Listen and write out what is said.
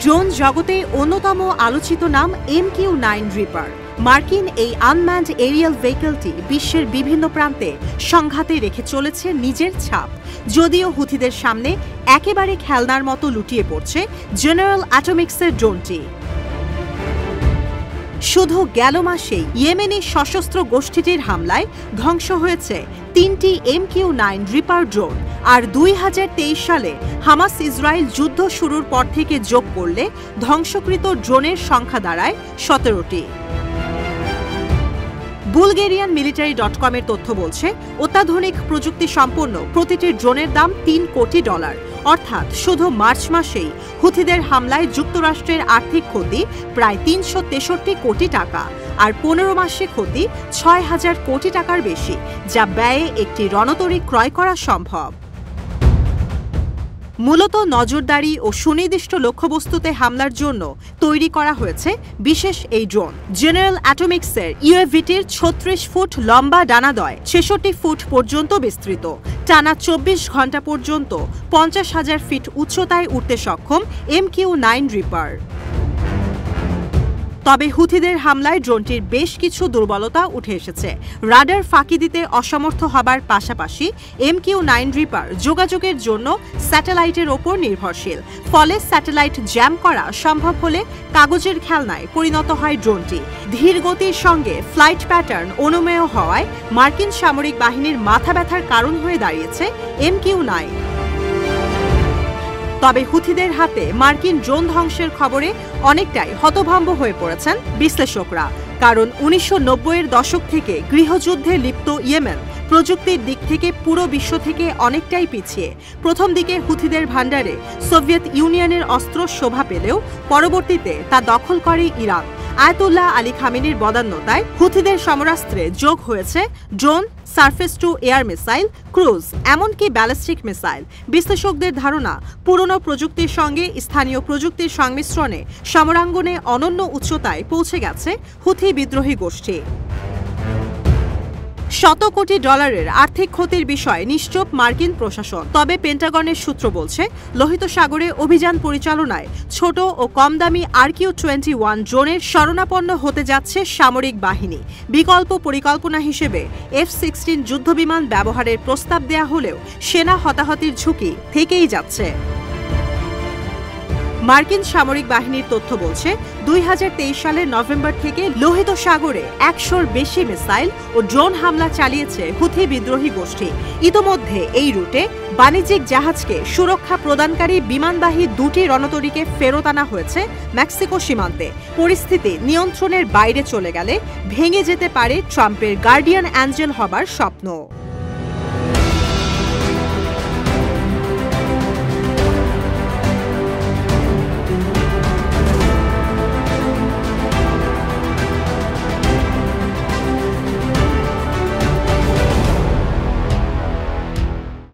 Drone জগতে অন্যতম আলোচিত নাম MQ-9 রিপার। মার্কিন এই আনম্যান্ড এরিয়াল ভেহিকলটি বিশ্বের বিভিন্ন প্রান্তে সংঘাতে রেখে চলেছে নিজের ছাপ। যদিও হুথিদের সামনে একেবারে খেলনার মতো লুটিয়ে পড়ছে জেনারেল অ্যাটমিক্সের ড্রোনটি। শুধু গেল মাসেই ইয়েমেনি সশস্ত্র গোষ্ঠীটির হামলায় ধ্বংস হয়েছে 3টি MQ-9 রিপার ড্রোন, আর 2023 সালে হামাস ইসরায়েল যুদ্ধ শুরুর পর থেকে যোগ করলে ধ্বংসকৃত ড্রোনের সংখ্যা দাঁড়ায় 17টি। বুলগেরিয়ান military.com এর তথ্য বলছে, অত্যাধুনিক প্রযুক্তি সম্পন্ন প্রতিটি ড্রোনের দাম $3 কোটি, অর্থাৎ শুধু মার্চ মাসেই হুথিদের হামলায় যুক্তরাষ্ট্রের আর্থিক ক্ষতি প্রায় 363 কোটি টাকা, আর 15 মাসে ক্ষতি 6000 কোটি টাকার বেশি, যা ব্যয়ে একটি রণতরী ক্রয় করা সম্ভব। মূলত নজরদারি ও সুনির্দিষ্ট লক্ষ্যবস্তুতে হামলার জন্য তৈরি করা হয়েছে বিশেষ এই ড্রোন। জেনারেল অ্যাটমিক্সের UAVটির 36 ফুট লম্বা ডানাদ্বয় 66 ফুট পর্যন্ত বিস্তৃত, টানা 24 ঘন্টা পর্যন্ত 50,000 ফিট উচ্চতায় উঠতে সক্ষম MQ-9 রিপার। তবে হুথিদের হামলায় ড্রোনটির বেশ কিছু দুর্বলতা উঠে এসেছে। রাডার ফাঁকি দিতে অসমর্থ হবার পাশাপাশি MQ-9 রিপার যোগাযোগের জন্য স্যাটেলাইটের ওপর নির্ভরশীল, ফলে স্যাটেলাইট জ্যাম করা সম্ভব হলে কাগজের খেলনায় পরিণত হয় ড্রোনটি। ধীর গতির সঙ্গে ফ্লাইট প্যাটার্ন অনুমেয় হওয়ায় মার্কিন সামরিক বাহিনীর মাথা ব্যথার কারণ হয়ে দাঁড়িয়েছে MQ-9। তবে হুথিদের হাতে মার্কিন ড্রোন ধ্বংসের খবরে অনেকটাই হতভম্ব হয়ে পড়েছেন বিশ্লেষকরা, কারণ 1990-এর দশক থেকে গৃহযুদ্ধে লিপ্ত ইয়েমেন প্রযুক্তির দিক থেকে পুরো বিশ্ব থেকে অনেকটাই পিছিয়ে। প্রথম দিকে হুথিদের ভান্ডারে সোভিয়েত ইউনিয়নের অস্ত্র শোভা পেলেও পরবর্তীতে তা দখল করে ইরান। আয়াতুল্লাহ আলী খামেনির বদান্যতায় হুথিদের সমরাস্ত্রে যোগ হয়েছে drone, surface to air missile, cruise, এমনকি ব্যালিস্টিক মিসাইল। বিশ্লেষকদের ধারণা, পুরনো প্রযুক্তির সঙ্গে স্থানীয় প্রযুক্তির সংমিশ্রণে সমরাঙ্গনে অনন্য উচ্চতায় পৌঁছে গেছে হুথি বিদ্রোহী গোষ্ঠী। $100 কোটি আর্থিক ক্ষতির বিষয়ে নিশ্চুপ মার্কিন প্রশাসন। তবে পেন্টাগনের সূত্র বলছে, লোহিত সাগরে অভিযান পরিচালনায় ছোট ও কম দামি RQ-21 ড্রোনের শরণাপন্ন হতে যাচ্ছে সামরিক বাহিনী। বিকল্প পরিকল্পনা হিসেবে F-16 যুদ্ধবিমান ব্যবহারের প্রস্তাব দেয়া হলেও সেনা হতাহতির ঝুঁকি থেকেই যাচ্ছে। মার্কিন সামরিক বাহিনীর তথ্য বলছে, 2023 সালের নভেম্বর থেকে লোহিত সাগরে 100-র বেশি মিসাইল ও ড্রোন হামলা চালিয়েছে হুথি বিদ্রোহী গোষ্ঠী। ইতোমধ্যে এই রুটে বাণিজ্যিক জাহাজকে সুরক্ষা প্রদানকারী বিমানবাহী 2টি রণতরীকে ফেরত আনা হয়েছে মেক্সিকো সীমান্তে। পরিস্থিতি নিয়ন্ত্রণের বাইরে চলে গেলে ভেঙে যেতে পারে ট্রাম্পের গার্ডিয়ান অ্যাঞ্জেল হবার স্বপ্ন।